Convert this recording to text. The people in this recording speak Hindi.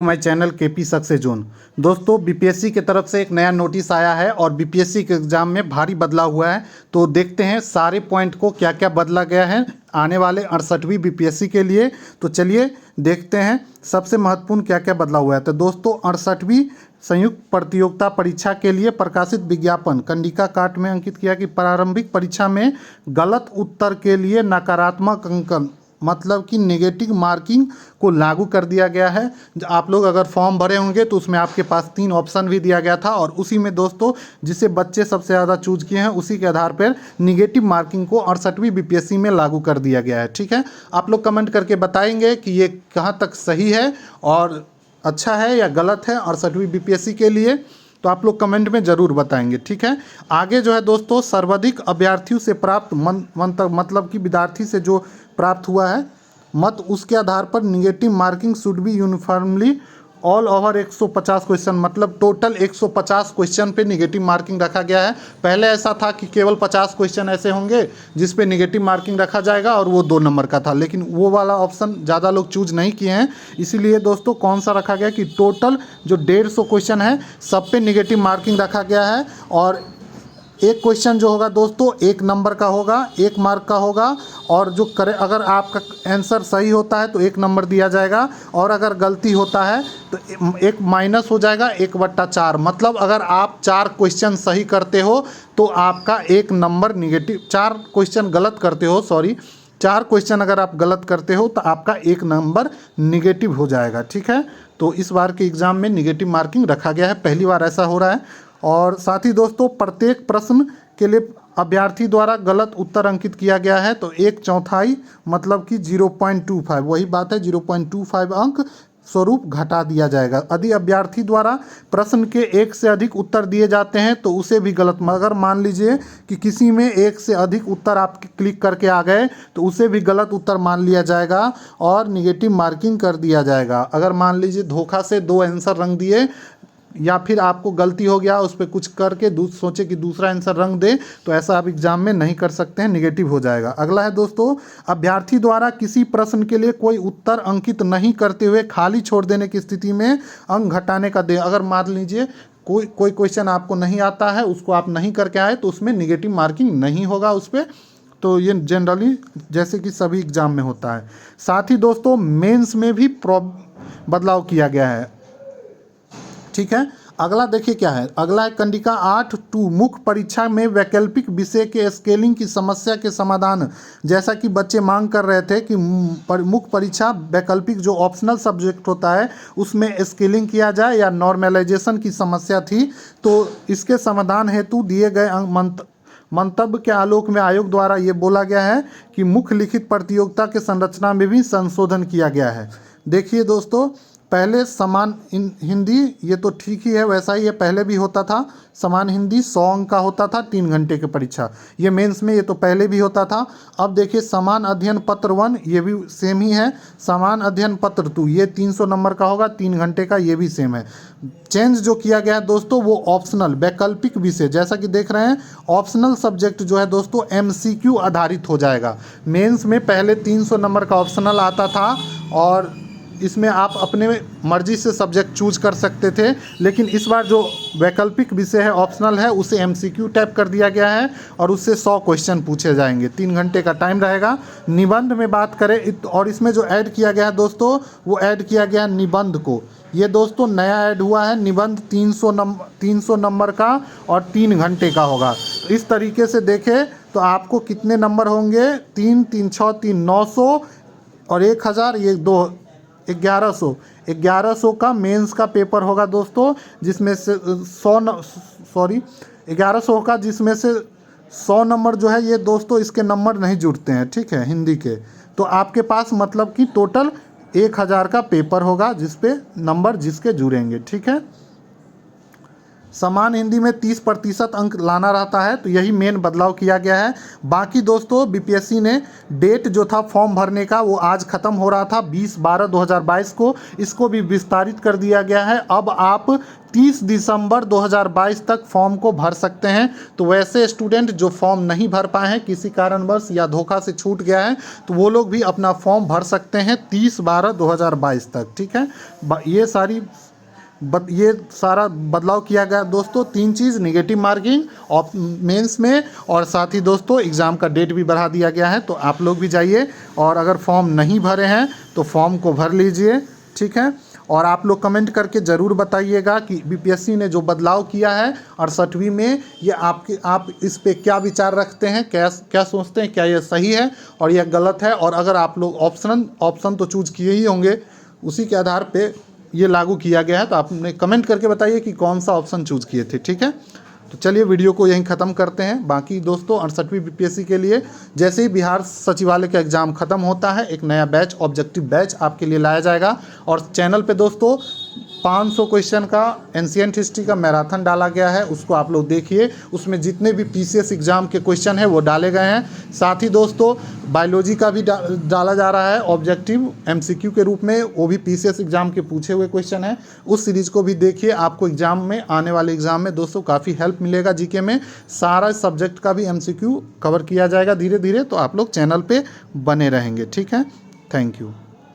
My channel KP success zone. दोस्तों, बीपीएससी की तरफ से एक नया नोटिस आया है और बीपीएससी के एग्ज़ाम में भारी बदलाव हुआ है। तो देखते हैं सारे पॉइंट को क्या क्या बदला गया है आने वाले 68वीं बीपीएससी के लिए। तो चलिए देखते हैं सबसे महत्वपूर्ण क्या क्या बदलाव हुआ है। तो दोस्तों, 68वीं संयुक्त प्रतियोगिता परीक्षा के लिए प्रकाशित विज्ञापन कंडिका काट में अंकित किया कि प्रारंभिक परीक्षा में गलत उत्तर के लिए नकारात्मक अंकन मतलब कि नेगेटिव मार्किंग को लागू कर दिया गया है। आप लोग अगर फॉर्म भरे होंगे तो उसमें आपके पास 3 ऑप्शन भी दिया गया था और उसी में दोस्तों जिसे बच्चे सबसे ज़्यादा चूज किए हैं उसी के आधार पर निगेटिव मार्किंग को 68वीं बीपीएससी में लागू कर दिया गया है। ठीक है, आप लोग कमेंट करके बताएंगे कि ये कहाँ तक सही है और अच्छा है या गलत है 68वीं बीपीएससी के लिए। तो आप लोग कमेंट में ज़रूर बताएंगे। ठीक है, आगे जो है दोस्तों, सर्वाधिक अभ्यर्थियों से प्राप्त मतलब कि विद्यार्थी से जो प्राप्त हुआ है मत, उसके आधार पर negative marking should be uniformly all over 150 question, मतलब टोटल 150 क्वेश्चन पे निगेटिव मार्किंग रखा गया है। पहले ऐसा था कि केवल 50 क्वेश्चन ऐसे होंगे जिस पे निगेटिव मार्किंग रखा जाएगा और वो 2 नंबर का था, लेकिन वो वाला ऑप्शन ज़्यादा लोग चूज नहीं किए हैं। इसीलिए दोस्तों कौन सा रखा गया कि टोटल जो 150 क्वेश्चन है सब पे निगेटिव मार्किंग रखा गया है और एक क्वेश्चन जो होगा दोस्तों 1 नंबर का होगा, 1 मार्क का होगा और जो करे अगर आपका आंसर सही होता है तो 1 नंबर दिया जाएगा और अगर गलती होता है तो 1 माइनस हो जाएगा 1/4। मतलब अगर आप 4 क्वेश्चन सही करते हो तो आपका 1 नंबर निगेटिव, 4 क्वेश्चन गलत करते हो, सॉरी 4 क्वेश्चन अगर आप गलत करते हो तो आपका 1 नंबर निगेटिव हो जाएगा। ठीक है, तो इस बार के एग्ज़ाम में निगेटिव मार्किंग रखा गया है, पहली बार ऐसा हो रहा है। और साथ ही दोस्तों प्रत्येक प्रश्न के लिए अभ्यर्थी द्वारा गलत उत्तर अंकित किया गया है तो 1/4 मतलब कि 0.25, वही बात है 0.25 अंक स्वरूप घटा दिया जाएगा। यदि अभ्यर्थी द्वारा प्रश्न के 1 से अधिक उत्तर दिए जाते हैं तो उसे भी गलत, मगर मान लीजिए कि किसी में 1 से अधिक उत्तर आप क्लिक करके आ गए तो उसे भी गलत उत्तर मान लिया जाएगा और निगेटिव मार्किंग कर दिया जाएगा। अगर मान लीजिए धोखा से 2 आंसर रंग दिए या फिर आपको गलती हो गया उस पर कुछ करके सोचे कि दूसरा आंसर रंग दे, तो ऐसा आप एग्जाम में नहीं कर सकते हैं, निगेटिव हो जाएगा। अगला है दोस्तों, अभ्यर्थी द्वारा किसी प्रश्न के लिए कोई उत्तर अंकित नहीं करते हुए खाली छोड़ देने की स्थिति में अंक घटाने का दे। अगर मान लीजिए कोई क्वेश्चन आपको नहीं आता है, उसको आप नहीं करके आए तो उसमें निगेटिव मार्किंग नहीं होगा उस पर। तो ये जनरली जैसे कि सभी एग्जाम में होता है। साथ ही दोस्तों मेंस में भी बदलाव किया गया है। ठीक है, अगला देखिए क्या है। अगला है कंडिका 8(2) मुख्य परीक्षा में वैकल्पिक विषय के स्केलिंग की समस्या के समाधान। जैसा कि बच्चे मांग कर रहे थे कि मुख्य परीक्षा वैकल्पिक जो ऑप्शनल सब्जेक्ट होता है उसमें स्केलिंग किया जाए या नॉर्मलाइजेशन की समस्या थी, तो इसके समाधान हेतु दिए गए मंतव्य के आलोक में आयोग द्वारा ये बोला गया है कि मुख्य लिखित प्रतियोगिता के संरचना में भी संशोधन किया गया है। देखिए दोस्तों, पहले समान हिंदी, ये तो ठीक ही है, वैसा ही ये पहले भी होता था। समान हिंदी 100 अंक का होता था, 3 घंटे की परीक्षा, ये मेंस में ये तो पहले भी होता था। अब देखिए समान अध्ययन पत्र 1 ये भी सेम ही है, समान अध्ययन पत्र 2 ये 300 नंबर का होगा, 3 घंटे का, ये भी सेम है। चेंज जो किया गया है दोस्तों वो ऑप्शनल वैकल्पिक विषय, जैसा कि देख रहे हैं ऑप्शनल सब्जेक्ट जो है दोस्तों एमसीक्यू आधारित हो जाएगा। मेंस में पहले 300 नंबर का ऑप्शनल आता था और इसमें आप अपने मर्जी से सब्जेक्ट चूज कर सकते थे, लेकिन इस बार जो वैकल्पिक विषय है ऑप्शनल है उसे एमसीक्यू टाइप कर दिया गया है और उससे 100 क्वेश्चन पूछे जाएंगे, 3 घंटे का टाइम रहेगा। निबंध में बात करें और इसमें जो ऐड किया गया है दोस्तों वो ऐड किया गया है निबंध को। ये दोस्तों नया ऐड हुआ है, निबंध 300 नंबर का और 3 घंटे का होगा। तो इस तरीके से देखें तो आपको कितने नंबर होंगे, 3 3 6 3 900 और 1000, ये 1100 का मेंस का पेपर होगा दोस्तों, जिसमें से 1100 का, जिसमें से 100 नंबर जो है ये दोस्तों इसके नंबर नहीं जुड़ते हैं। ठीक है, हिंदी के, तो आपके पास मतलब कि टोटल 1000 का पेपर होगा जिस पे नंबर जिसके जुड़ेंगे। ठीक है, समान हिंदी में 30% अंक लाना रहता है, तो यही मेन बदलाव किया गया है। बाकी दोस्तों बीपीएससी ने डेट जो था फॉर्म भरने का वो आज ख़त्म हो रहा था 20/12/2022 को, इसको भी विस्तारित कर दिया गया है। अब आप 30 दिसंबर 2022 तक फॉर्म को भर सकते हैं। तो वैसे स्टूडेंट जो फॉर्म नहीं भर पाए हैं, किसी कारणवश या धोखा से छूट गया है, तो वो लोग भी अपना फॉर्म भर सकते हैं 30/12/2022 तक। ठीक है, ये सारा बदलाव किया गया दोस्तों। 3 चीज़, नेगेटिव मार्किंग और मेंस में, और साथ ही दोस्तों एग्ज़ाम का डेट भी बढ़ा दिया गया है। तो आप लोग भी जाइए और अगर फॉर्म नहीं भरे हैं तो फॉर्म को भर लीजिए। ठीक है, और आप लोग कमेंट करके ज़रूर बताइएगा कि बीपीएससी ने जो बदलाव किया है 68वीं में, ये आप इस पे क्या विचार रखते हैं, क्या सोचते हैं, क्या ये सही है और यह गलत है। और अगर आप लोग ऑप्शन तो चूज किए ही होंगे, उसी के आधार पे ये लागू किया गया है, तो आपने कमेंट करके बताइए कि कौन सा ऑप्शन चूज किए थे। ठीक है, तो चलिए वीडियो को यहीं ख़त्म करते हैं। बाकी दोस्तों 68वीं बीपीएससी के लिए जैसे ही बिहार सचिवालय का एग्ज़ाम ख़त्म होता है, एक नया बैच, ऑब्जेक्टिव बैच आपके लिए लाया जाएगा। और चैनल पे दोस्तों 500 क्वेश्चन का एंशिएंट हिस्ट्री का मैराथन डाला गया है, उसको आप लोग देखिए। उसमें जितने भी पीसीएस एग्ज़ाम के क्वेश्चन हैं वो डाले गए हैं। साथ ही दोस्तों बायोलॉजी का भी डाला जा रहा है ऑब्जेक्टिव एमसीक्यू के रूप में, वो भी पीसीएस एग्ज़ाम के पूछे हुए क्वेश्चन हैं। उस सीरीज़ को भी देखिए, आपको एग्ज़ाम में, आने वाले एग्ज़ाम में दोस्तों काफ़ी हेल्प मिलेगा। जीके में सारा सब्जेक्ट का भी एमसीक्यू कवर किया जाएगा धीरे धीरे, तो आप लोग चैनल पे बने रहेंगे। ठीक है, थैंक यू।